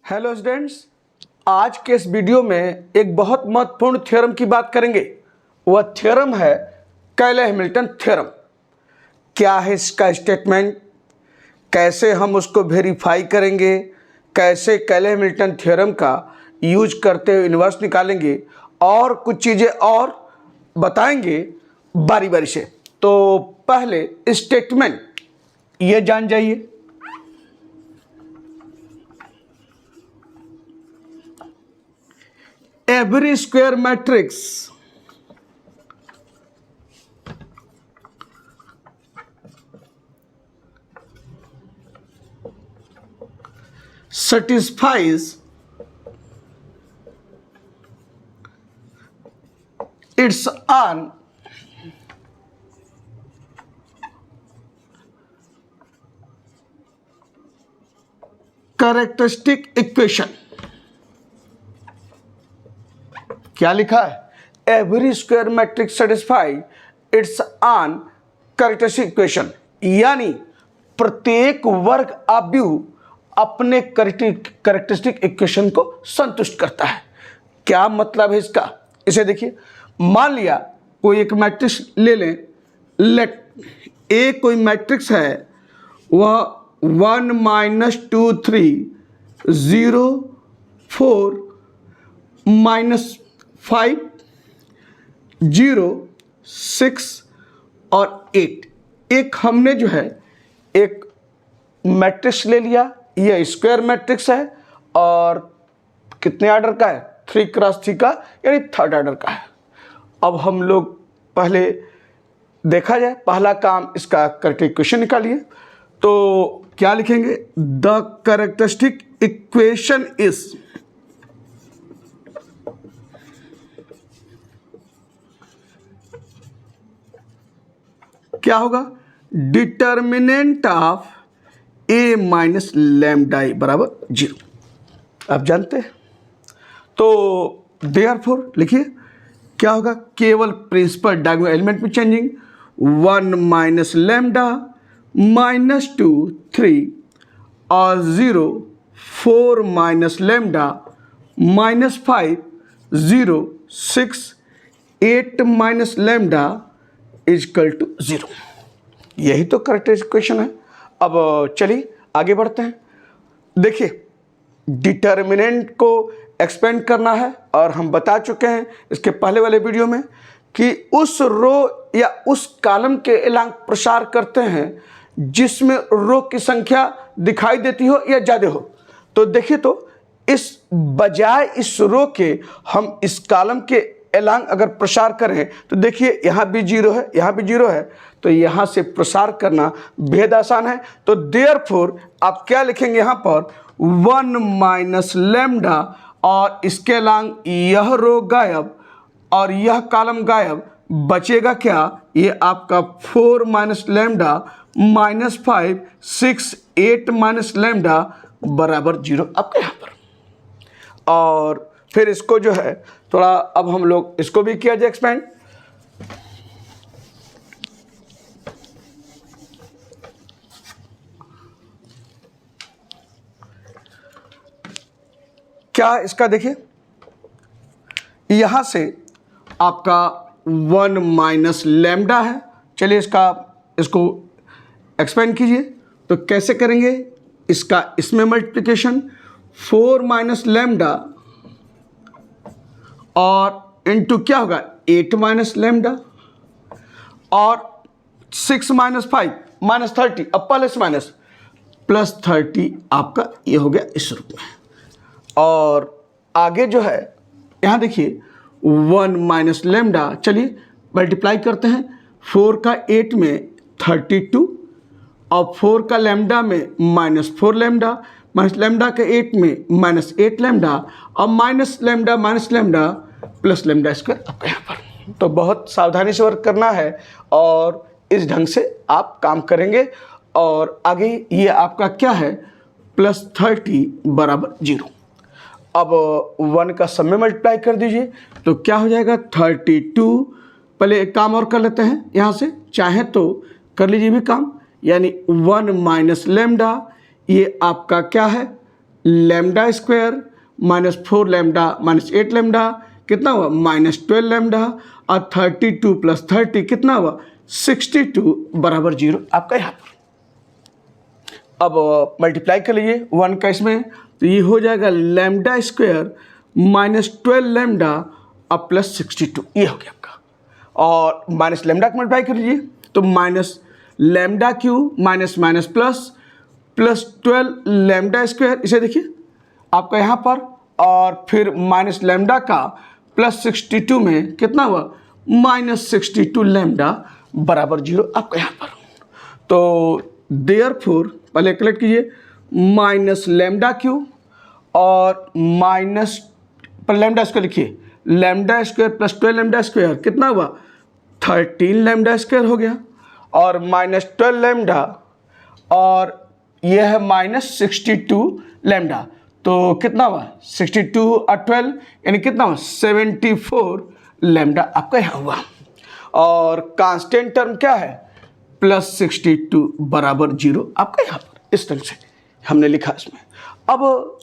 Hello students, आज के इस वीडियो में एक बहुत महत्वपूर्ण थ्योरम की बात करेंगे। वह थ्योरम है कैले-हैमिल्टन थ्योरम। क्या है इसका स्टेटमेंट, कैसे हम उसको वेरीफाई करेंगे, कैसे कैले-हैमिल्टन थ्योरम का यूज करते हुए इन्वर्स निकालेंगे और कुछ चीज़ें और बताएंगे बारी बारी से। तो पहले स्टेटमेंट ये जान जाइए। Every square matrix satisfies its own characteristic equation। क्या लिखा है? Every square matrix satisfy it's on characteristic equation, यानी प्रत्येक वर्ग आव्यूह अपने कैरेक्टरिस्टिक इक्वेशन को संतुष्ट करता है। क्या मतलब है इसका? इसे देखिए, मान लिया कोई एक मैट्रिक्स ले लें। लेट ए कोई मैट्रिक्स है, वह 1 -2 3 0 4 -5 0 6 और 8। एक हमने जो है एक मैट्रिक्स ले लिया, यह स्क्वायर मैट्रिक्स है और कितने ऑर्डर का है? 3 × 3 का, यानी थर्ड ऑर्डर का है। अब हम लोग पहले देखा जाए, पहला काम इसका कैरेक्टरिस्टिक इक्वेशन निकालिए। तो क्या लिखेंगे? द कैरेक्टरिस्टिक इक्वेशन इज, क्या होगा? Determinant of A minus lambda A बराबर 0। आप जानते हैं। तो देयरफॉर लिखिए क्या होगा? केवल प्रिंसिपल डायगोनल एलिमेंट में चेंजिंग 1 - लैम्डा -2 3 और 0 4 - लैम्डा -5 0 6 8 - लैम्डा इजकल टू 0। यही तो कैरेक्टरिस्टिक इक्वेशन है। अब चलिए आगे बढ़ते हैं। देखिए, डिटर्मिनेंट को एक्सपेंड करना है और हम बता चुके हैं इसके पहले वाले वीडियो में कि उस रो या उस कॉलम के एलांग प्रसार करते हैं जिसमें रो की संख्या दिखाई देती हो या ज़्यादा हो। तो देखिए, तो इस बजाय इस रो के हम इस कॉलम के एलांग अगर प्रसार करें तो देखिए यहाँ भी 0 है, यहाँ भी 0 है, तो यहाँ से प्रसार करना बेहद आसान है। तो देयरफॉर आप क्या लिखेंगे यहाँ पर? 1 - लैम्डा और इसके एलांग यह रो गायब और यह कॉलम गायब, बचेगा क्या? ये आपका 4 - लैम्डा -5 6 8 - लैम्डा बराबर 0 आपके यहाँ पर। और फिर इसको जो है थोड़ा अब हम लोग इसको भी किया जाए एक्सपेंड। क्या इसका देखिए, यहां से आपका 1 - लैम्डा है। चलिए इसको एक्सपेंड कीजिए। तो कैसे करेंगे इसका? इसमें मल्टीप्लिकेशन 4 - लैम्डा और इनटू क्या होगा? 8 - लैम्डा और 6 - 5 -30, अब प्लस माइनस प्लस 30 आपका ये हो गया इस रूप में। और आगे जो है यहाँ देखिए 1 - लैम्डा, चलिए मल्टीप्लाई करते हैं। 4 का 8 में 32 और 4 का लैम्डा में -4 लैम्डा लैम्डा के 8 में -8 लैम्डा और लैम्डा प्लस लैम्डा स्क्वायर आपका यहाँ पर। तो बहुत सावधानी से वर्क करना है और इस ढंग से आप काम करेंगे। और आगे ये आपका क्या है? +30 बराबर 0। अब 1 का सब में मल्टीप्लाई कर दीजिए तो क्या हो जाएगा? 32। पहले एक काम और कर लेते हैं, यहाँ से चाहे तो कर लीजिए भी काम, यानी 1 - लैम्डा, ये आपका क्या है? Lambda square minus 4 lambda minus 8 lambda कितना हुआ -12 लैम्डा और 32 प्लस 30 कितना हुआ 62 बराबर 0 आपका यहाँ पर। अब मल्टीप्लाई कर लीजिए 1 का इसमें, तो ये हो जाएगा लैम्डा स्क्वायर -12 लैम्डा अब प्लस 62, ये हो गया आपका। और माइनस लैम्डा को मल्टीप्लाई कर लीजिए तो minus lambda Q minus minus plus 12 lambda square, इसे देखिए आपका यहाँ पर, और फिर माइनस लैम्डा का प्लस 62 में कितना हुआ -62 लैम्डा बराबर 0 आपका यहाँ पर। तो देयरफॉर पहले कलेक्ट कीजिए माइनस लैम्डा क्यू और माइनस पर लैम्डा स्क्वायर लिखिए, lambda square plus 12 lambda square कितना हुआ 13 लैम्डा स्क्वायर हो गया, और -12 लैम्डा और यह है -62 लैम्डा, तो कितना हुआ 62 और 12 यानी कितना हुआ 74 लैम्डा आपका यहाँ हुआ। और कांस्टेंट टर्म क्या है +62 बराबर 0 आपका यहाँ पर। इस तरह से हमने लिखा इसमें। अब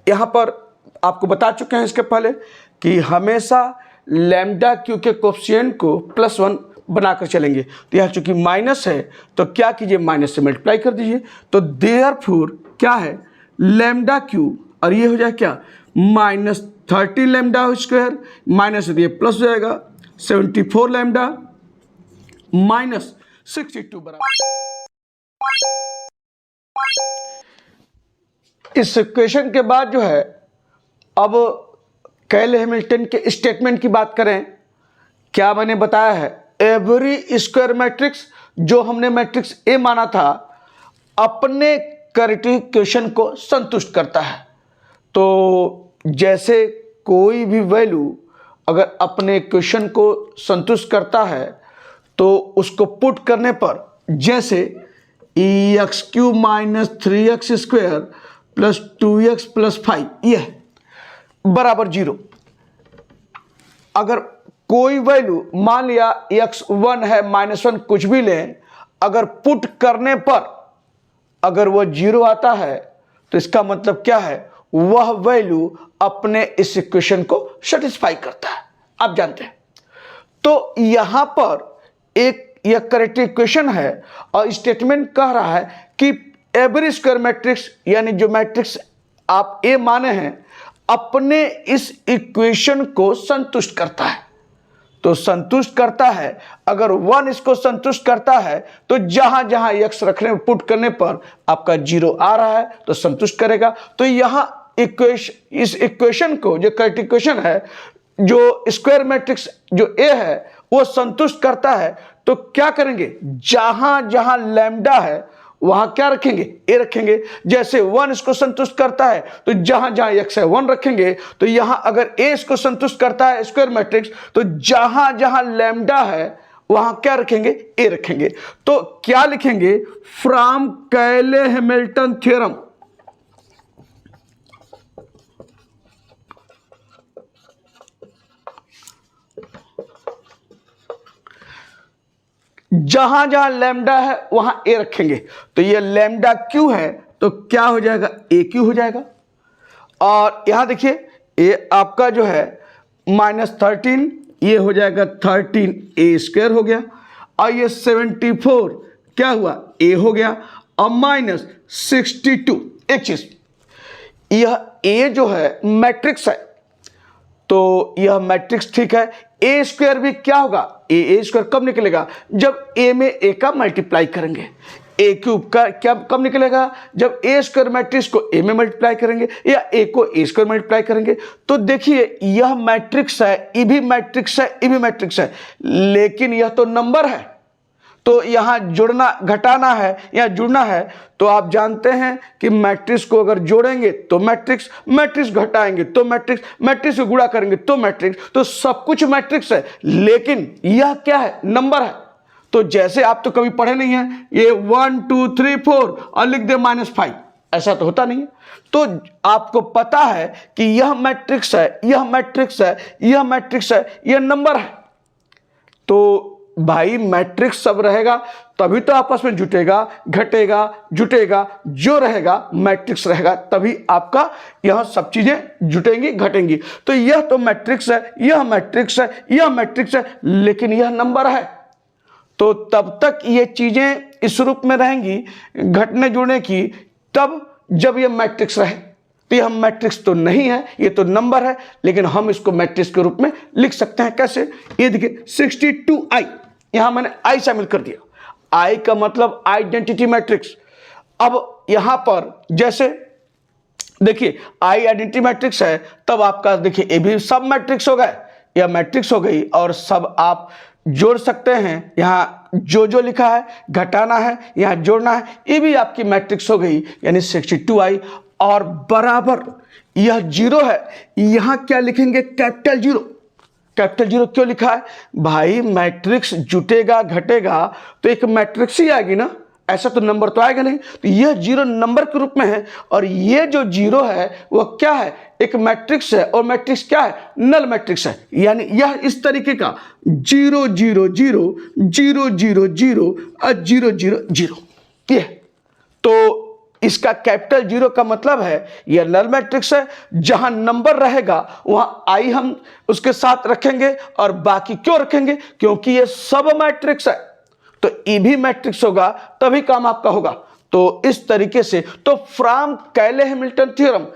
यहाँ पर आपको बता चुके हैं इसके पहले कि हमेशा लैम्डा क्यू के कोफिशिएंट को +1 बनाकर चलेंगे। तो यहाँ चूंकि माइनस है तो क्या कीजिए माइनस से मल्टीप्लाई कर दीजिए, तो देयरफॉर क्या है लैम्डा क्यू और ये हो जाए क्या -30 लैम्डा स्क्वायर माइनस ये प्लस हो जाएगा 74 लैम्डा -62 बराबर। इस इक्वेशन के बाद जो है अब कैल हैमिल्टन के स्टेटमेंट की बात करें, क्या मैंने बताया है एवरी स्क्वायर मैट्रिक्स जो हमने मैट्रिक्स ए माना था अपने करेक्टिव इक्वेशन को संतुष्ट करता है। तो जैसे कोई भी वैल्यू अगर अपने इक्वेशन को संतुष्ट करता है तो उसको पुट करने पर जैसे EX³ - 3x square plus 2x plus 5 यह बराबर 0। अगर कोई वैल्यू मान लिया x1 है -1 कुछ भी लें, अगर पुट करने पर अगर वह 0 आता है तो इसका मतलब क्या है वह वैल्यू अपने इस इक्वेशन को सेटिस्फाई करता है, आप जानते हैं। तो यहां पर एक यह करेक्टिव इक्वेशन है और स्टेटमेंट कह रहा है कि एवरी स्क्वायर मैट्रिक्स यानी जो मैट्रिक्स आप ए माने हैं अपने इस इक्वेशन को संतुष्ट करता है। तो संतुष्ट करता है, अगर 1 इसको संतुष्ट करता है तो जहां जहां x रखने पुट करने पर आपका 0 आ रहा है तो संतुष्ट करेगा। तो यहां इस इक्वेशन को जो करेक्टिव इक्वेशन है जो स्क्वायर मैट्रिक्स जो ए है वो संतुष्ट करता है। तो क्या करेंगे जहां जहां लैम्डा है वहां क्या रखेंगे ए रखेंगे। जैसे 1 इसको संतुष्ट करता है तो जहां जहां x है 1 रखेंगे। तो यहां अगर ए इसको संतुष्ट करता है स्क्वायर मैट्रिक्स तो जहां जहां लैम्डा है वहां क्या रखेंगे ए रखेंगे। तो क्या लिखेंगे फ्रॉम कैले हैमिल्टन थ्योरम जहां जहां लैम्डा है वहां ए रखेंगे। तो ये लैम्डा क्यू है तो क्या हो जाएगा ए क्यू हो जाएगा। और यहां देखिए ए आपका जो है -13 ये हो जाएगा 13 ए स्क्वायर हो गया, और ये 74 क्या हुआ ए हो गया, और -62 एक चीज यह ए जो है मैट्रिक्स है तो यह मैट्रिक्स ठीक है। ए स्क्वायर भी क्या होगा ए स्क्वायर कब निकलेगा जब ए में ए का मल्टीप्लाई करेंगे। ए क्यूब का क्या कब निकलेगा जब ए स्क्वायर मैट्रिक्स को ए में मल्टीप्लाई करेंगे या ए को ए स्क्वायर मल्टीप्लाई करेंगे। तो देखिए यह मैट्रिक्स है ई भी मैट्रिक्स है ई भी मैट्रिक्स है, लेकिन यह तो नंबर है तो यहां जुड़ना घटाना है या जुड़ना है। तो आप जानते हैं कि मैट्रिक्स को अगर जोड़ेंगे तो मैट्रिक्स, मैट्रिक्स घटाएंगे तो मैट्रिक्स, मैट्रिक्स को गुणा करेंगे तो मैट्रिक्स। तो सब कुछ मैट्रिक्स है लेकिन यह क्या है नंबर है। तो जैसे आप तो कभी पढ़े नहीं है ये 1 2 3 4 और लिख दे -5, ऐसा तो होता नहीं है। तो आपको पता है कि यह मैट्रिक्स है यह मैट्रिक्स है यह मैट्रिक्स है यह नंबर है। तो भाई मैट्रिक्स सब रहेगा तभी तो आपस में जुटेगा, घटेगा, जुटेगा, जो रहेगा मैट्रिक्स रहेगा, तभी आपका यह सब चीजें जुटेंगी, घटेंगी। तो यह तो मैट्रिक्स है, यह मैट्रिक्स है, यह मैट्रिक्स है, लेकिन यह नंबर है। तो तब तक ये चीजें इस रूप में रहेंगी घटने जुड़ने की, तब जब यह मैट्रिक्स रहे। तो यह मैट्रिक्स तो नहीं है, ये तो नंबर है, लेकिन हम इसको मैट्रिक्स के रूप में लिख सकते हैं। कैसे? ये देखिए 62i, यहां मैंने i शामिल कर दिया। i का मतलब आइडेंटिटी मैट्रिक्स। अब यहां पर जैसे देखिए i आइडेंटिटी मैट्रिक्स है, तब आपका देखिए ये भी सब मैट्रिक्स हो गए, यह मैट्रिक्स हो गई, और सब आप जोड़ सकते हैं। यहाँ जो लिखा है घटाना है, यहाँ जोड़ना है, ये भी आपकी मैट्रिक्स हो गई, यानी 62i। और बराबर यह 0 है, यहाँ क्या लिखेंगे? कैपिटल 0। कैपिटल 0 क्यों लिखा है? भाई मैट्रिक्स जुटेगा, घटेगा तो एक मैट्रिक्स ही आएगी ना, ऐसा तो नंबर तो आएगा नहीं। तो यह 0 नंबर के रूप में है, और ये जो 0 है वह क्या है? एक मैट्रिक्स है, और मैट्रिक्स क्या है? नल मैट्रिक्स है। यानी यह इस तरीके का 0 0 0 0 0 0 और 0 0 0, ये तो इसका कैपिटल 0 का मतलब है यह नल मैट्रिक्स है। जहां नंबर रहेगा वहां i हम उसके साथ रखेंगे, और बाकी क्यों रखेंगे? क्योंकि यह सब मैट्रिक्स है, तो ये भी मैट्रिक्स होगा, तभी काम आपका होगा। तो इस तरीके से तो फ्रॉम कैले-हैमिल्टन थ्योरम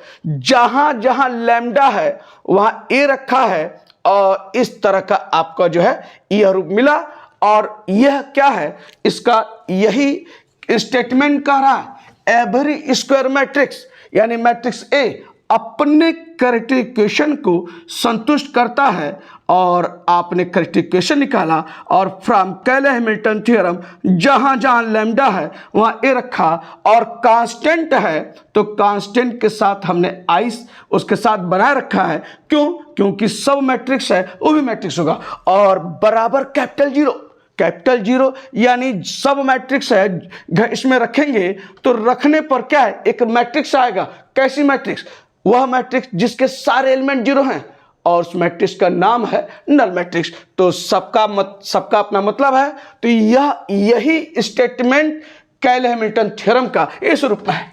जहां जहां लैम्डा है वहां ए रखा है, और इस तरह का आपका जो है यह रूप मिला। और यह क्या है? इसका यही स्टेटमेंट कह रहा है, एवरी स्क्वायर मैट्रिक्स यानी मैट्रिक्स ए अपने कैरेक्टरिस्टिकेशन को संतुष्ट करता है। और आपने कैरेक्टरिस्टिकेशन निकाला, और फ्रॉम कैले-हैमिल्टन थ्योरम जहां जहां लैम्डा है वहां ए रखा, और कांस्टेंट है तो कांस्टेंट के साथ हमने i उसके साथ बनाए रखा है। क्यों? क्योंकि सब मैट्रिक्स है, वो भी मैट्रिक्स होगा। और बराबर कैपिटल 0, कैपिटल 0 यानी सब मैट्रिक्स है, इसमें रखेंगे तो रखने पर क्या है? एक मैट्रिक्स आएगा। कैसी मैट्रिक्स? वह मैट्रिक्स जिसके सारे एलिमेंट 0 हैं, और उस मैट्रिक्स का नाम है नल मैट्रिक्स। तो सबका अपना मतलब है। तो यही स्टेटमेंट कैले-हैमिल्टन थ्योरम का इस रूप में है।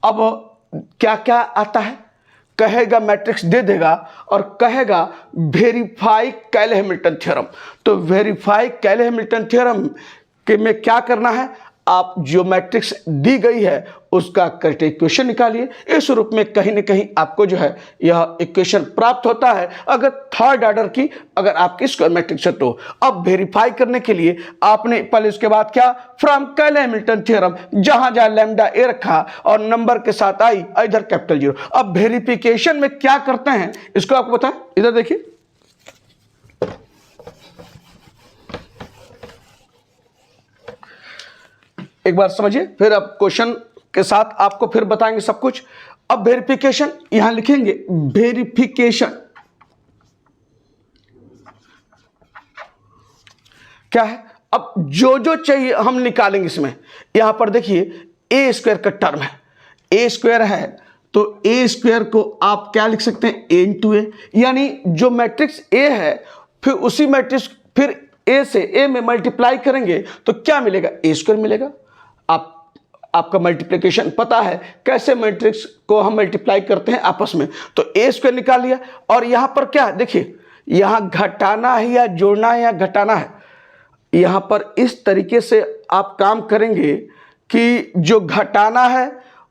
अब क्या क्या आता है? कहेगा मैट्रिक्स दे देगा, और कहेगा वेरीफाई कैले-हैमिल्टन थ्योरम। तो वेरीफाई कैले-हैमिल्टन थ्योरम के में क्या करना है? आप जो मैट्रिक्स दी गई है उसका करेक्ट इक्वेशन निकालिए। इस रूप में कहीं ना कहीं आपको जो है यह इक्वेशन प्राप्त होता है, अगर थर्ड ऑर्डर की अगर आपकी स्क्वायर मैट्रिक्स है तो। अब वेरीफाई करने के लिए आपने पहले उसके बाद क्या? फ्रॉम कैले-हैमिल्टन थ्योरम जहां जहां लैम्डा ए रखा और नंबर के साथ आई, इधर कैपिटल 0। अब वेरिफिकेशन में क्या करते हैं इसको आपको बताएं, इधर देखिए। एक बार समझिए, फिर अब क्वेश्चन के साथ आपको फिर बताएंगे सब कुछ। अब वेरिफिकेशन यहां लिखेंगे, वेरिफिकेशन क्या है? अब जो चाहिए हम निकालेंगे इसमें। यहां पर देखिए ए स्क्वायर का टर्म है, ए स्क्वायर है तो ए स्क्वायर को आप क्या लिख सकते हैं? ए इंटू ए, यानी जो मैट्रिक्स ए है फिर उसी मैट्रिक्स फिर ए से ए में मल्टीप्लाई करेंगे तो क्या मिलेगा? ए स्क्वायर मिलेगा। आपका मल्टीप्लिकेशन पता है कैसे मैट्रिक्स को हम मल्टीप्लाई करते हैं आपस में। तो ए स्क्वायर निकाल लिया, और यहां पर क्या है? देखिए यहां घटाना है या जोड़ना है या घटाना है। यहां पर इस तरीके से आप काम करेंगे कि जो घटाना है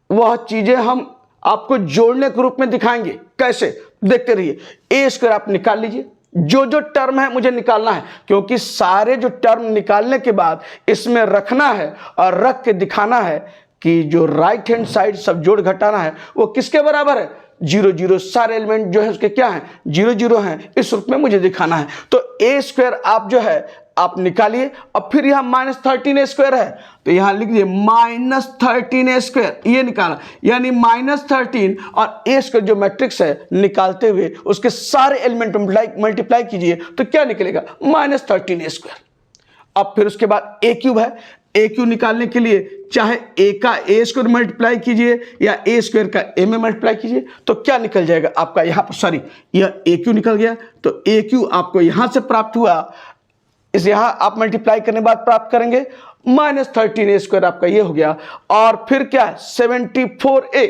वह चीजें हम आपको जोड़ने के रूप में दिखाएंगे। कैसे? देखते रहिए। ए स्क्वायर आप निकाल लीजिए, जो टर्म है मुझे निकालना है, क्योंकि सारे जो टर्म निकालने के बाद इसमें रखना है और रख के दिखाना है कि जो राइट हैंड साइड सब जोड़ घटाना है वो किसके बराबर है? 0 0। सारे एलिमेंट जो है उसके क्या है? 0 0 हैं। इस रूप में मुझे दिखाना है। तो ए स्क्वायर आप जो है आप निकालिए। अब फिर यहां -13 स्क्वायर है तो यहां लिख दिए -13 स्क्वायर, ये निकाला, यानी -13 और ए स्क्वायर जो मैट्रिक्स है निकालते हुए उसके सारे एलिमेंट मल्टीप्लाई कीजिए तो क्या निकलेगा? -13 स्क्वायर। अब फिर उसके बाद ए क्यूब है, ए क्यूब निकालने के लिए चाहे ए का ए स्क्वायर मल्टीप्लाई कीजिए या ए स्क्वायर का ए में मल्टीप्लाई कीजिए तो क्या निकल जाएगा आपका? यहां पर सॉरी, यह ए क्यू निकल गया, तो ए क्यू आपको यहां से प्राप्त हुआ इस यहाँ आप मल्टीप्लाई करने के बाद प्राप्त करेंगे -13a² आपका ये हो गया। और फिर क्या है 74a,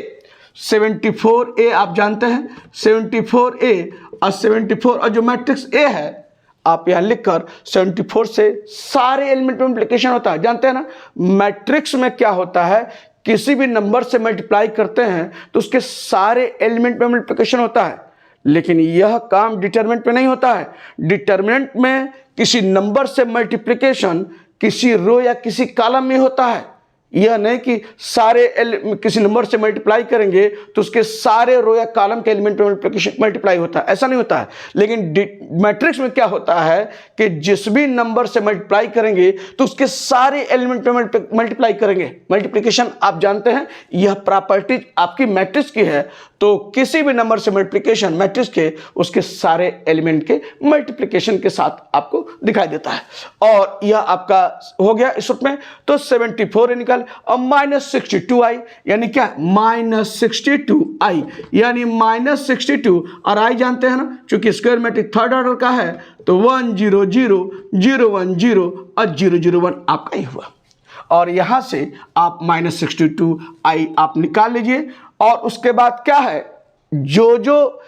74a आप जानते हैं 74a और 74 और जो मैट्रिक्स a है आप यहाँ लिखकर 74 से सारे एलिमेंट में मल्टीप्लिकेशन होता है। जानते हैं ना मैट्रिक्स में क्या होता है, किसी भी नंबर से मल्टीप्लाई करते हैं तो उसके सारे एलिमेंट में मल्टीप्लिकेशन होता है, लेकिन यह काम डिटरमिनेंट में नहीं होता है। डिटरमिनेंट में किसी नंबर से मल्टीप्लिकेशन किसी रो या किसी कॉलम में होता है। यह नहीं कि सारे किसी नंबर से मल्टीप्लाई करेंगे तो उसके सारे रो या कॉलम के एलिमेंट में मल्टीप्लाई होता है, ऐसा नहीं होता है। लेकिन मैट्रिक्स में क्या होता है कि जिस भी नंबर से मल्टीप्लाई करेंगे तो उसके सारे एलिमेंट में मल्टीप्लाई करेंगे। मल्टीप्लिकेशन आप जानते हैं यह प्रॉपर्टीज आपकी मैट्रिक्स की है, तो किसी भी नंबर से मल्टीप्लिकेशन मैट्रिक्स के उसके सारे एलिमेंट के मल्टीप्लिकेशन के साथ आपको दिखाई देता है। और यह आपका हो गया इस रूप में। तो 74 निकाल और -62i यानी क्या -62i यानी -62 और i जानते हैं ना, चूंकि स्क्वायर मैट्रिक्स थर्ड ऑर्डर का है तो 1 0 0 0 1 0 और 0 0 1 आपका ही हुआ। और यहां से आप -62i आप निकाल लीजिए। और उसके बाद क्या है, जो जो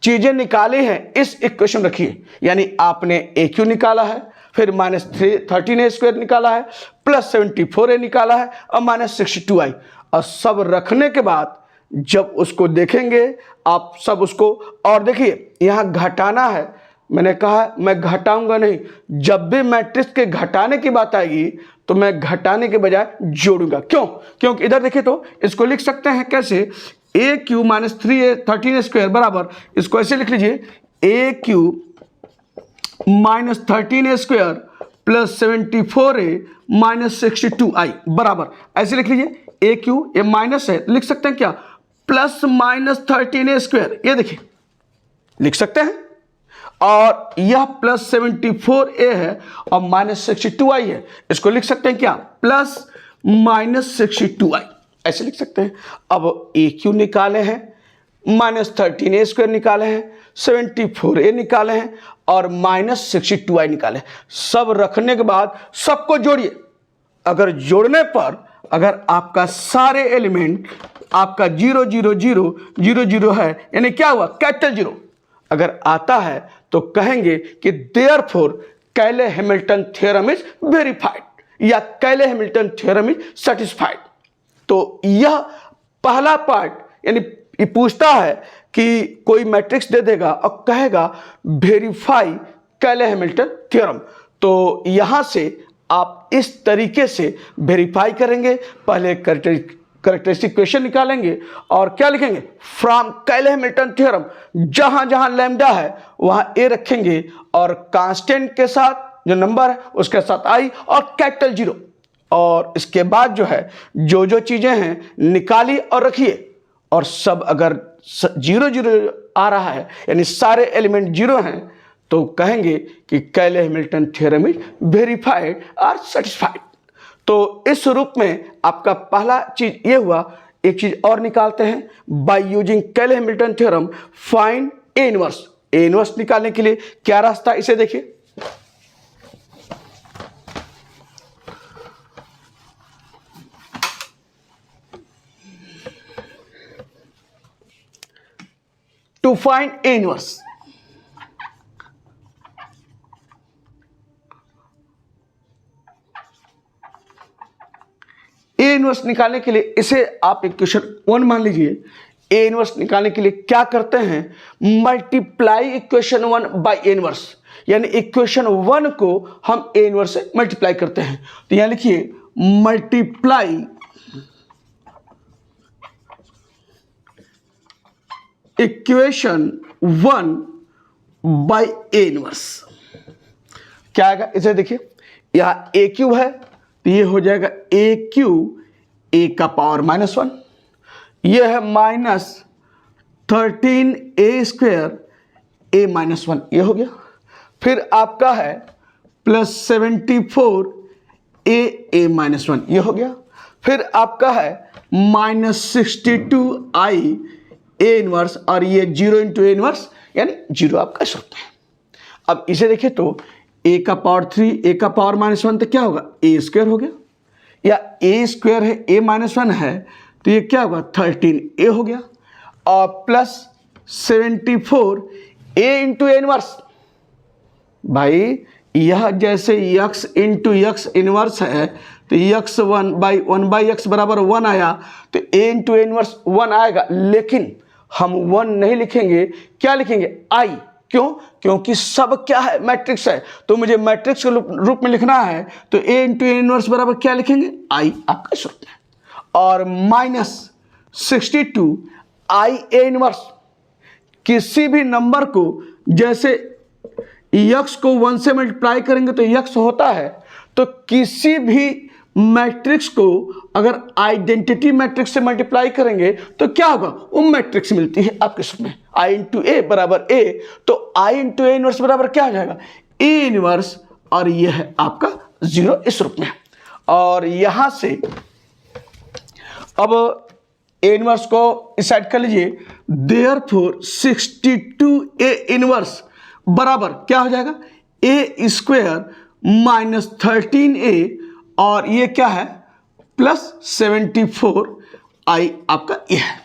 चीजें निकाली हैं इस इक्वेशन रखिए। यानी आपने AQ निकाला है, फिर -13a² निकाला है, +74a निकाला है और -62i, और सब रखने के बाद जब उसको देखेंगे आप सब उसको, और देखिए यहाँ घटाना है, मैंने कहा मैं घटाऊंगा नहीं, जब भी मैट्रिक्स के घटाने की बात आएगी तो मैं घटाने के बजाय जोड़ूंगा। क्यों? क्योंकि इधर देखिए तो इसको लिख सकते हैं कैसे, AQ -13a² बराबर, इसको ऐसे लिख लीजिए AQ -13a² +74a -62i बराबर, ऐसे लिख लीजिए AQ, ये माइनस है लिख सकते हैं क्या, +-13a², ये देखिए लिख सकते हैं। और यह +74a है और -62i है, इसको लिख सकते हैं क्या, +-62i, ऐसे लिख सकते हैं। अब AQ निकाले हैं, -13a² निकाले हैं, 74a निकाले हैं और -62i निकाले। सब रखने के बाद सबको जोड़िए। अगर जोड़ने पर अगर आपका सारे एलिमेंट आपका 0 0 0 0 0 है, यानी क्या हुआ, कैपिटल 0 अगर आता है तो कहेंगे कि देयरफॉर कैले हैमिल्टन थ्योरम इज वेरीफाइड या कैले हैमिल्टन थ्योरम इज सेटिस्फाइड। तो यह पहला पार्ट, यानी ये पूछता है कि कोई मैट्रिक्स दे देगा और कहेगा वेरीफाई कैले हैमिल्टन थ्योरम, तो यहां से आप इस तरीके से वेरीफाई करेंगे। पहले कैरेक्टरिस्टिक इक्वेशन निकालेंगे और क्या लिखेंगे, फ्रॉम कैले हैमिल्टन थ्योरम, जहां जहां लैम्डा है वहां ए रखेंगे और कांस्टेंट के साथ जो नंबर है उसके साथ आई और कैपिटल 0। और इसके बाद जो है जो जो चीजें हैं निकाली और रखिए, और सब अगर 0 0 आ रहा है यानी सारे एलिमेंट 0 हैं तो कहेंगे कि कैले हैमिल्टन थ्योरम इज वेरीफाइड और सेटिस्फाइड। तो इस रूप में आपका पहला चीज ये हुआ। एक चीज और निकालते हैं, by using Cayley Hamilton theorem find A inverse. A inverse निकालने के लिए क्या रास्ता, इसे देखिए। To find A inverse, A inverse निकालने के लिए इसे आप इक्वेशन 1 मान लीजिए। A इनवर्स निकालने के लिए क्या करते हैं, multiply equation 1 by A inverse, यानी इक्वेशन 1 को हम A इनवर्स से मल्टीप्लाई करते हैं। तो यहां लिखिए multiply equation 1 by A inverse, क्या आएगा, इसे देखिए। यहां AQ है तो ये हो जाएगा AQ A का पावर -1, यह है -13a² A -1, ये हो गया। फिर आपका है +74a A -1, ये हो गया। फिर आपका है -62i A इनवर्स, और ये 0 × A इनवर्स यानी 0 आपका इस होता है। अब इसे देखिए तो ए का पावर 3 ए का पावर -1 तो क्या होगा ए स्क्वायर हो गया, या ए स्क्वायर है ए -1 है तो ये क्या होगा 13a हो गया, और प्लस 74 ए इंटू इनवर्स। भाई यह जैसे x इंटू एक्स इनवर्स है तो x 1/x बराबर 1 आया, तो a इंटू इनवर्स 1 आएगा, लेकिन हम 1 नहीं लिखेंगे, क्या लिखेंगे i। क्यों? क्योंकि सब क्या है मैट्रिक्स है, तो मुझे मैट्रिक्स के रूप में लिखना है, तो a इंटू इनवर्स बराबर क्या लिखेंगे i आपका इस रूप में, और -62 i a इनवर्स। किसी भी नंबर को जैसे x को 1 से मल्टीप्लाई करेंगे तो x होता है, तो किसी भी मैट्रिक्स को अगर आइडेंटिटी मैट्रिक्स से मल्टीप्लाई करेंगे तो क्या होगा वो मैट्रिक्स मिलती है आपके रूप में i इंटू ए बराबर a, तो i इंटू ए इनवर्स बराबर क्या हो जाएगा a इनवर्स, और यह है आपका 0 इस रूप में। और यहां से अब a इनवर्स को इस साइड कर लीजिए, देयरफॉर 62a इनवर्स बराबर क्या हो जाएगा a स्क्वायर -13a, और ये क्या है +74 i आपका ये है,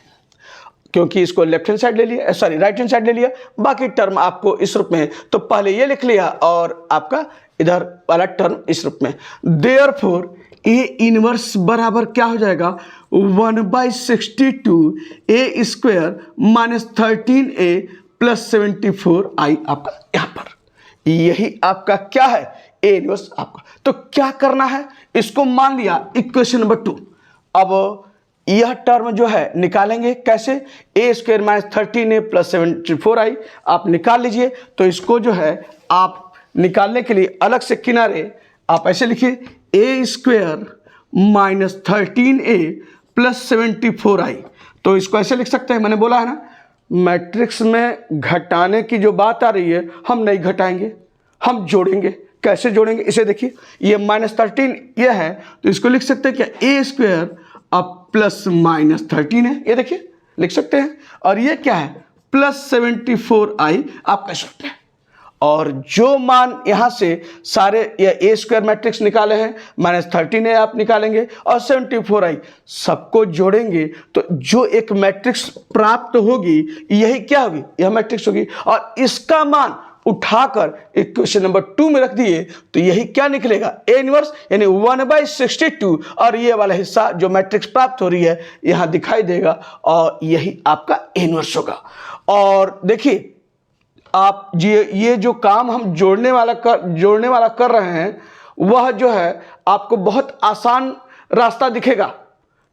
क्योंकि इसको लेफ्ट हैंड साइड ले लिया, सॉरी राइट हैंड साइड ले लिया, बाकी टर्म आपको इस रूप में है, तो पहले ये लिख लिया और आपका इधर वाला टर्म इस रूप में। देयरफॉर a इनवर्स बराबर क्या हो जाएगा 1/62 a स्क्वायर -13a +74 i आपका यहां पर, यही आपका क्या है a इनवर्स आपका। तो क्या करना है, इसको मान लिया इक्वेशन नंबर 2। अब यह टर्म जो है निकालेंगे कैसे, a स्क्वायर -13a +74 i आप निकाल लीजिए। तो इसको जो है आप निकालने के लिए अलग से किनारे आप ऐसे लिखिए a स्क्वायर -13a +74 i, तो इसको ऐसे लिख सकते हैं, मैंने बोला है ना मैट्रिक्स में घटाने की जो बात आ रही है हम नहीं घटाएंगे, हम जोड़ेंगे। कैसे जोड़ेंगे इसे देखिए, ये -13 ये है तो इसको लिख सकते हैं क्या a स्क्वायर अब +-13 है, ये देखिए लिख सकते हैं, और ये क्या है +74 i आपका सूत्र है। और जो मान यहां से सारे ये a स्क्वायर मैट्रिक्स निकाले हैं -13a आप निकालेंगे और 74 i सबको जोड़ेंगे तो जो एक मैट्रिक्स प्राप्त होगी यही क्या होगी, यह मैट्रिक्स होगी। और इसका मान उठाकर इक्वेशन नंबर 2 में रख दिए तो यही क्या निकलेगा a इनवर्स, यानी 1/62, और ये वाला हिस्सा जो मैट्रिक्स प्राप्त हो रही है यहां दिखाई देगा, और यही आपका a इनवर्स होगा। और देखिए आप ये जो काम हम जोड़ने वाला कर रहे हैं वह जो है आपको बहुत आसान रास्ता दिखेगा।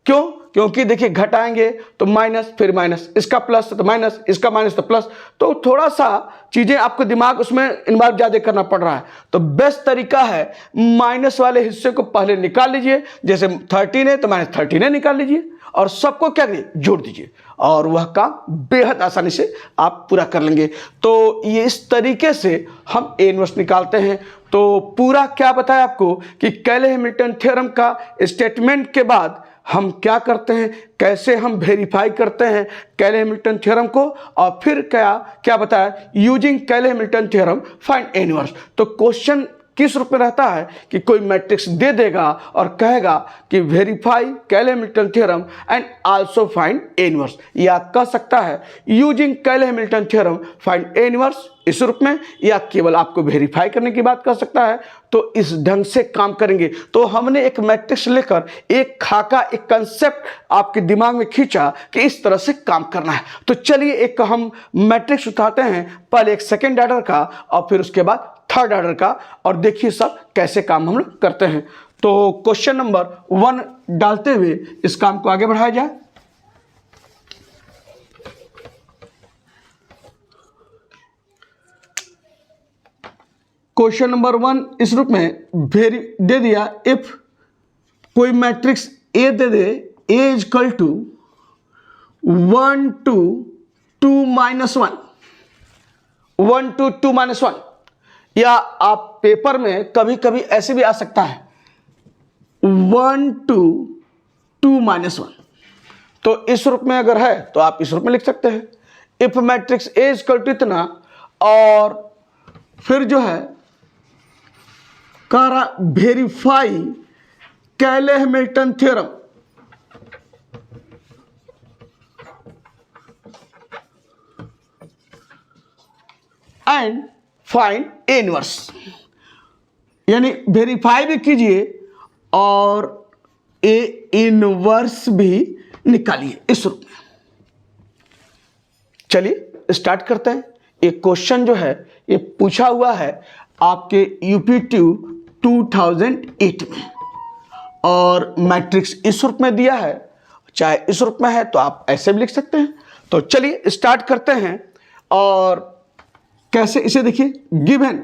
क्यों? क्योंकि देखिए घटाएंगे तो माइनस, फिर माइनस, इसका प्लस तो माइनस, इसका माइनस तो प्लस, तो थोड़ा सा चीजें आपको दिमाग उसमें इन्वॉल्व ज्यादा करना पड़ रहा है। तो बेस्ट तरीका है माइनस वाले हिस्से को पहले निकाल लीजिए, जैसे 13 है तो -13 निकाल लीजिए और सबको क्या करिए जोड़ दीजिए, और वह काम बेहद आसानी से आप पूरा कर लेंगे। तो ये इस तरीके से हम a इनवर्स निकालते हैं। तो पूरा क्या बताया आपको कि कैले हैमिल्टन थ्योरम का स्टेटमेंट के बाद हम क्या करते हैं, कैसे हम वेरीफाई करते हैं कैले हैमिल्टन थ्योरम को, और फिर क्या बताया using Cayley Hamilton theorem find a inverse. तो क्वेश्चन किस रूप में रहता है कि कोई मैट्रिक्स दे देगा और कहेगा कि वेरीफाई कैले Hamilton theorem and also find a inverse, या कह सकता है using Cayley Hamilton theorem find a inverse इस रूप में, या केवल आपको वेरीफाई करने की बात कर सकता है। तो इस ढंग से काम करेंगे। तो हमने एक मैट्रिक्स लेकर एक खाका, एक कंसेप्ट आपके दिमाग में खींचा कि इस तरह से काम करना है। तो चलिए एक हम मैट्रिक्स उठाते हैं, पहले एक सेकेंड ऑर्डर का और फिर उसके बाद थर्ड ऑर्डर का, और देखिए सब कैसे काम हम लोग करते हैं। तो क्वेश्चन नंबर 1 डालते हुए इस काम को आगे बढ़ाया जाए। क्वेश्चन नंबर 1 इस रूप में दे दिया, इफ कोई मैट्रिक्स ए दे दे a इक्वल टू 1 2 2 -1, 1 2 2 -1, या आप पेपर में कभी कभी ऐसे भी आ सकता है 1 2 2 -1। तो इस रूप में अगर है तो आप इस रूप में लिख सकते हैं, if matrix A equal to इतना, और फिर जो है कह रहा verify Cayley Hamilton theorem. And find A inverse, यानी वेरीफाई भी कीजिए और ए इनवर्स भी निकालिए इस रूप में। चलिए स्टार्ट करते हैं। एक क्वेश्चन जो है ये पूछा हुआ है आपके यूपी-ट्यूब 2008 में और मैट्रिक्स इस रूप में दिया है, चाहे इस रूप में है तो आप ऐसे भी लिख सकते हैं। तो चलिए स्टार्ट करते हैं। और कैसे, इसे देखिए, गिवन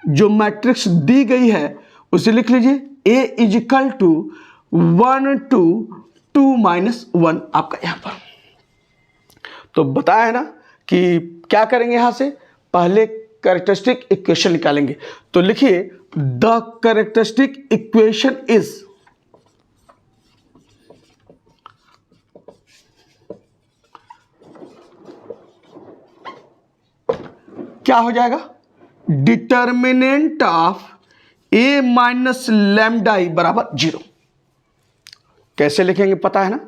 जो मैट्रिक्स दी गई है उसे लिख लीजिए A इजिकल टू 1 to 2 - 1 आपका यहां पर। तो बताया है ना कि क्या करेंगे, यहां से पहले कैरेक्टरिस्टिक इक्वेशन निकालेंगे। तो लिखिए द कैरेक्टरिस्टिक इक्वेशन इज, क्या हो जाएगा, determinant of A minus lambda E बराबर 0। कैसे लिखेंगे पता है ना,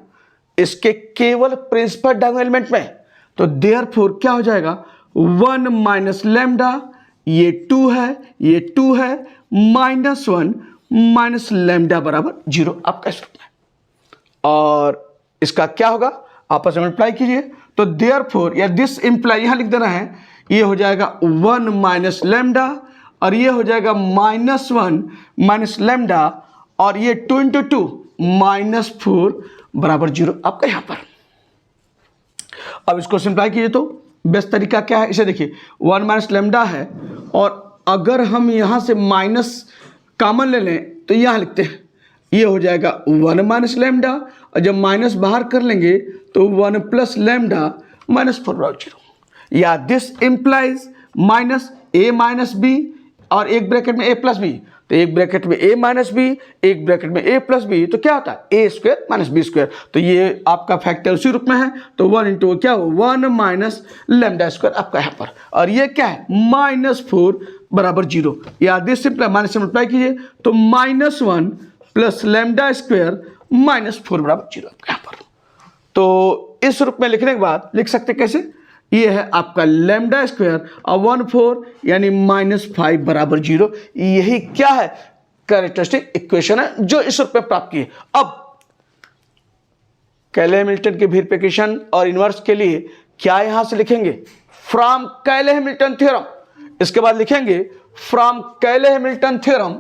इसके केवल प्रिंसिपल डायगोनल एलिमेंट में। तो देयरफॉर क्या हो जाएगा, 1 माइनस लैम्डा, ये 2 है, ये 2 है, -1 माइनस लैम्डा बराबर 0 आपका इस रूप में। और इसका क्या होगा, आपस में मल्टीप्लाई कीजिए। तो देयरफॉर या दिस इंप्लाई यहां लिख देना है, ये हो जाएगा 1 माइनस लैम्डा और ये हो जाएगा -1 माइनस लैम्डा और ये 2 × 2 -4 बराबर 0 आपका यहां पर। अब इसको सिंप्लाई कीजिए तो बेस्ट तरीका क्या है, इसे देखिए 1 माइनस लैम्डा है और अगर हम यहां से माइनस कॉमन ले लें तो यहां लिखते हैं, ये हो जाएगा 1 माइनस लैम्डा और जब माइनस बाहर कर लेंगे तो 1 प्लस लैम्डा -4 बराबर 0। या this implies minus a minus B और एक ब्रैकेट में a प्लस बी, तो एक ब्रैकेट में a माइनस बी, एक ब्रैकेट में a प्लस बी, तो क्या होता है a square minus B square. तो ये आपका फैक्टर उसी रूप में है। तो 1 इंटू क्या हो, 1 माइनस लैम्डा स्क्वायर आपका यहाँ पर, और ये क्या है -4 बराबर 0। या दिस सिंपल माइनस से मल्टीप्लाई कीजिए तो -1 प्लस लैम्डा स्क्वायर -4 बराबर 0 आपका यहाँ पर। तो इस रूप में लिखने के बाद लिख सकते कैसे, ये है आपका लैम्डा स्क्वायर और 1 4 यानी -5 बराबर 0। यही क्या है, कैरेक्टरिस्टिक इक्वेशन है जो इस रूप में प्राप्त की है। अब कैले-हैमिल्टन के वेरिफिकेशन और इनवर्स के लिए क्या यहां से लिखेंगे, फ्रॉम कैले-हैमिल्टन थ्योरम। इसके बाद लिखेंगे फ्रॉम कैले-हैमिल्टन थ्योरम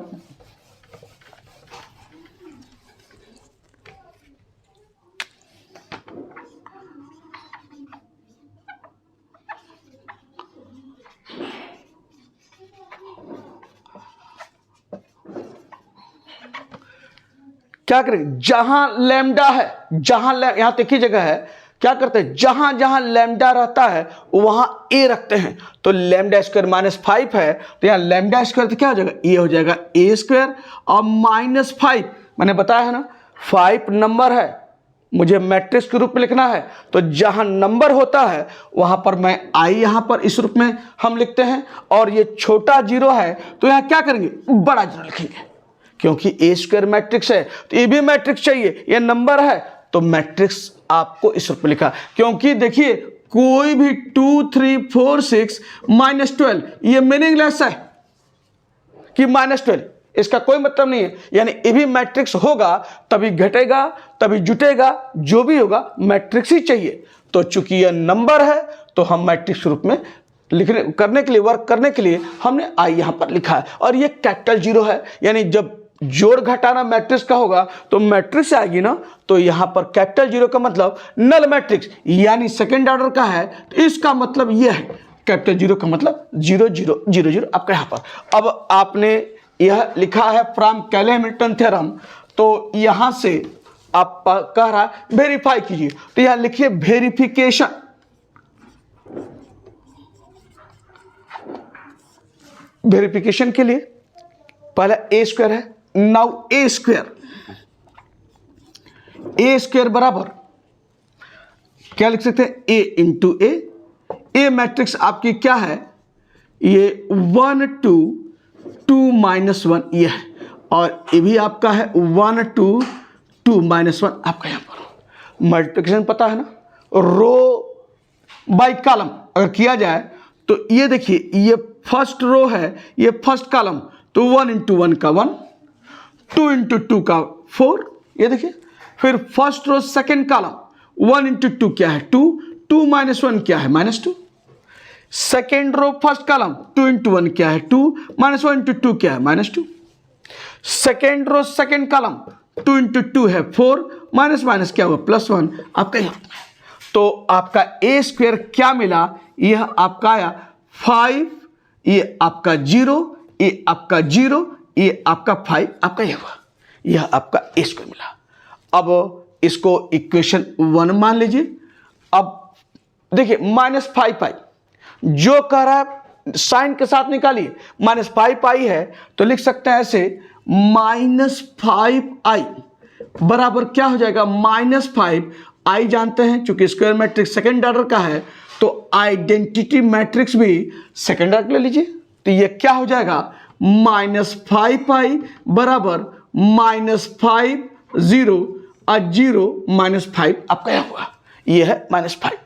क्या करेंगे, जहां लैम्डा है, जहां यहां तक की जगह है, क्या करते हैं, जहां जहां लैम्डा रहता है वहां a रखते हैं। तो लैम्डा स्क्वायर -5 है तो यहां लैम्डा स्क्वायर तो क्या हो जाएगा, ये हो जाएगा a स्क्वायर और -5 मैंने बताया है ना 5 नंबर है, मुझे मैट्रिक्स के रूप में लिखना है। तो जहां नंबर होता है वहां पर मैं i यहां पर इस रूप में हम लिखते हैं, और ये छोटा 0 है तो यहां क्या करेंगे, बड़ा 0 लिखेंगे, क्योंकि a स्क्वायर मैट्रिक्स है तो ये भी मैट्रिक्स चाहिए, ये नंबर है तो मैट्रिक्स आपको इस रूप में लिखा। क्योंकि देखिए कोई भी 2 3 4 6 -12 ये मीनिंगलेस है कि -12, इसका कोई मतलब नहीं है। यानी ये भी मैट्रिक्स होगा तभी घटेगा तभी जुटेगा, जो भी होगा मैट्रिक्स ही चाहिए। तो चूंकि यह नंबर है तो हम मैट्रिक्स रूप में लिखने करने के लिए, वर्क करने के लिए हमने आई यहां पर लिखा है। और ये कैपिटल 0 है, यानी जब जोड़ घटाना मैट्रिक्स का होगा तो मैट्रिक्स आएगी ना, तो यहां पर कैपिटल 0 का मतलब नल मैट्रिक्स यानी सेकंड ऑर्डर का है, तो इसका मतलब यह है कैपिटल 0 का मतलब 0 0 0 0 आपका यहां पर। अब आपने यह लिखा है फ्रॉम कैले-हैमिल्टन थ्योरम, तो यहां से आप कह रहा है वेरीफाई कीजिए, तो यहां लिखिए वेरिफिकेशन। वेरिफिकेशन के लिए पहला a स्क्वायर है, नाउ a स्क्वायर बराबर क्या लिख सकते हैं, a इंटू a मैट्रिक्स आपकी क्या है, ये 1 2 2 -1 ये है। और ये भी आपका है 1 2 2 -1 आपका यहाँ पर मल्टीप्लिकेशन पता है ना, रो बाय कॉलम अगर किया जाए तो ये देखिए ये फर्स्ट रो है, ये फर्स्ट कॉलम, तो 1 × 1 का 1, 2 × 2 का 4, ये देखिए। फिर फर्स्ट रो सेकेंड कॉलम 1 × 2 क्या है 2, 2 -1 क्या है -2। सेकेंड रो फर्स्ट कॉलम 2 × 1 क्या है 2, -1 × 2 क्या है -2। सेकेंड रो सेकेंड कॉलम 2 × 2 है 4, माइनस क्या हुआ +1 आपका यहाँ। तो आपका ए स्क्वायर क्या मिला, यह आपका आया 5, ये आपका 0, ये आपका 0, ये आपका 5 आपका यह हुआ, यह आपका ए स्क्वायर मिला। अब इसको इक्वेशन 1 मान लीजिए। अब देखिए -5 जो कह रहा है साइन के साथ निकालिए, -5 है तो लिख सकते हैं ऐसे -5i बराबर क्या हो जाएगा -5 आई जानते हैं चूंकि स्क्वायर मैट्रिक्स सेकेंड ऑर्डर का है तो आइडेंटिटी मैट्रिक्स भी सेकेंड ऑर्डर ले लीजिए। तो ये क्या हो जाएगा -5i बराबर -5 0 और 0 -5 आपका यहाँ हुआ, ये है -5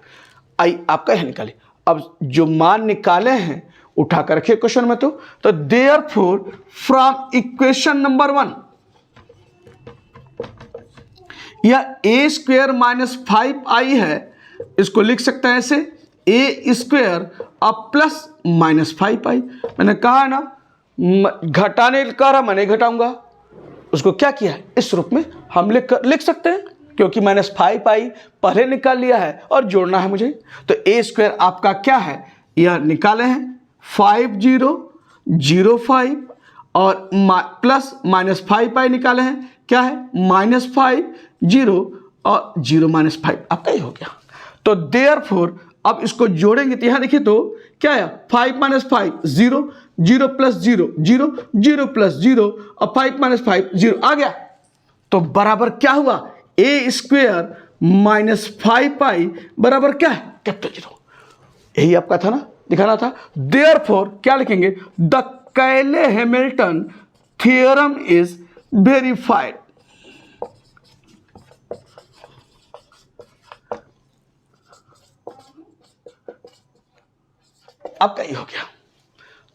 आई आपका यहाँ निकालिए। अब जो मान निकाले हैं उठा कर रखिए क्वेश्चन में। तो देयरफॉर फ्रॉम इक्वेशन नंबर 1 या a स्क्वायर -5i है, इसको लिख सकते हैं ऐसे a स्क्वायर अब +-5i। मैंने कहा ना घटाने का रहा मैं नहीं घटाऊंगा, उसको क्या किया है इस रूप में हम लिख सकते हैं क्योंकि -5i पहले निकाल लिया है और जोड़ना है मुझे। तो a स्क्वायर आपका क्या है यह निकाले हैं 5005 और +-5i निकाले हैं क्या है -5 0 और 0 -5 आपका ही हो गया। तो देयरफॉर अब इसको जोड़ेंगे तो यहां देखिए तो क्या है 5 - 5 0, 0 + 0 0, 0 + 0 और 5 - 5 0 आ गया। तो बराबर क्या हुआ a स्क्वायर -5i बराबर क्या है ∠0। यही आपका था ना, दिखाना था। देयरफॉर क्या लिखेंगे द कैले-हैमिल्टन थ्योरम इज वेरीफाइड। आपका ये हो गया।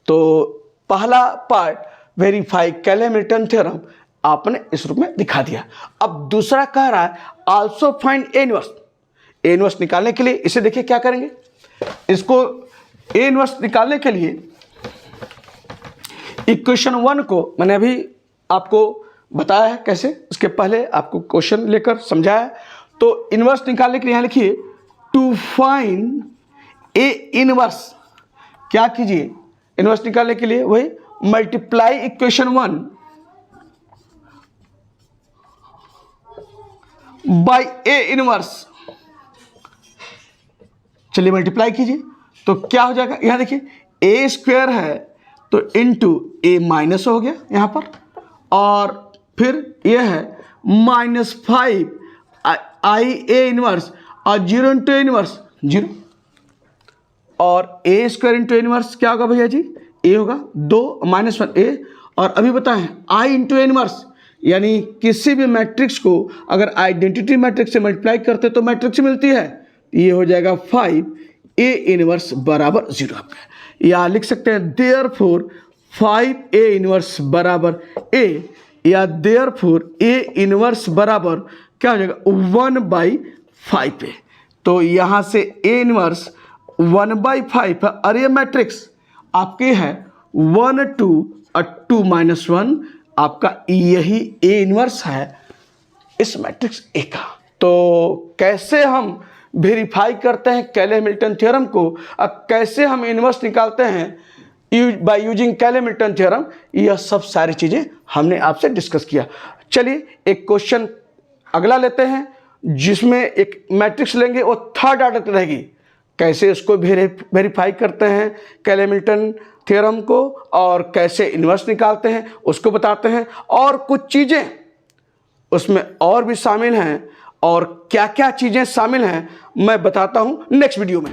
तो पहला पार्ट वेरीफाई कैले-हैमिल्टन थ्योरम आपने इस रूप में दिखा दिया। अब दूसरा कह रहा है also find A inverse. A inverse निकालने के लिए इसे देखिए क्या करेंगे, इसको ए इनवर्स निकालने के लिए इक्वेशन 1 को मैंने अभी आपको बताया है कैसे, उसके पहले आपको क्वेश्चन लेकर समझाया। तो इनवर्स निकालने के लिए यहां लिखिए टू फाइंड ए इनवर्स। क्या कीजिए इनवर्स निकालने के लिए वही multiply equation 1 by A inverse. चलिए मल्टीप्लाई कीजिए तो क्या हो जाएगा, यहां देखिए ए स्क्वायर है तो इंटू ए माइनस हो गया यहां पर, और फिर यह है -5 आई ए इनवर्स और 0 × ए इनवर्स 0, और ए स्क्वायर इंटू इनवर्स क्या होगा भैया जी, ए होगा 2 -1 ए, और अभी बताएं आई इंटू इनवर्स यानी किसी भी मैट्रिक्स को अगर आइडेंटिटी मैट्रिक्स से मल्टीप्लाई करते तो मैट्रिक्स मिलती है, ये हो जाएगा 5 ए इनवर्स बराबर 0 आपका। या लिख सकते हैं देयरफॉर 5 ए इनवर्स बराबर ए, या देयरफॉर ए इनवर्स बराबर क्या हो जाएगा 1/5 ए। तो यहाँ से ए इनवर्स 1/5 है और ये मैट्रिक्स आपके है 1 2 और 2 -1 आपका यही ए इनवर्स है इस मैट्रिक्स ए का। तो कैसे हम वेरीफाई करते हैं कैले-हैमिल्टन थ्योरम को, कैसे हम इनवर्स निकालते हैं बाय यूजिंग कैले-हैमिल्टन थ्योरम, यह सब सारी चीज़ें हमने आपसे डिस्कस किया। चलिए एक क्वेश्चन अगला लेते हैं जिसमें एक मैट्रिक्स लेंगे वो थर्ड ऑर्डर की रहेगी। कैसे उसको वेरीफाई करते हैं कैले-हैमिल्टन थ्योरम को और कैसे इनवर्स निकालते हैं उसको बताते हैं, और कुछ चीज़ें उसमें और भी शामिल हैं और क्या क्या चीज़ें शामिल हैं मैं बताता हूं नेक्स्ट वीडियो में।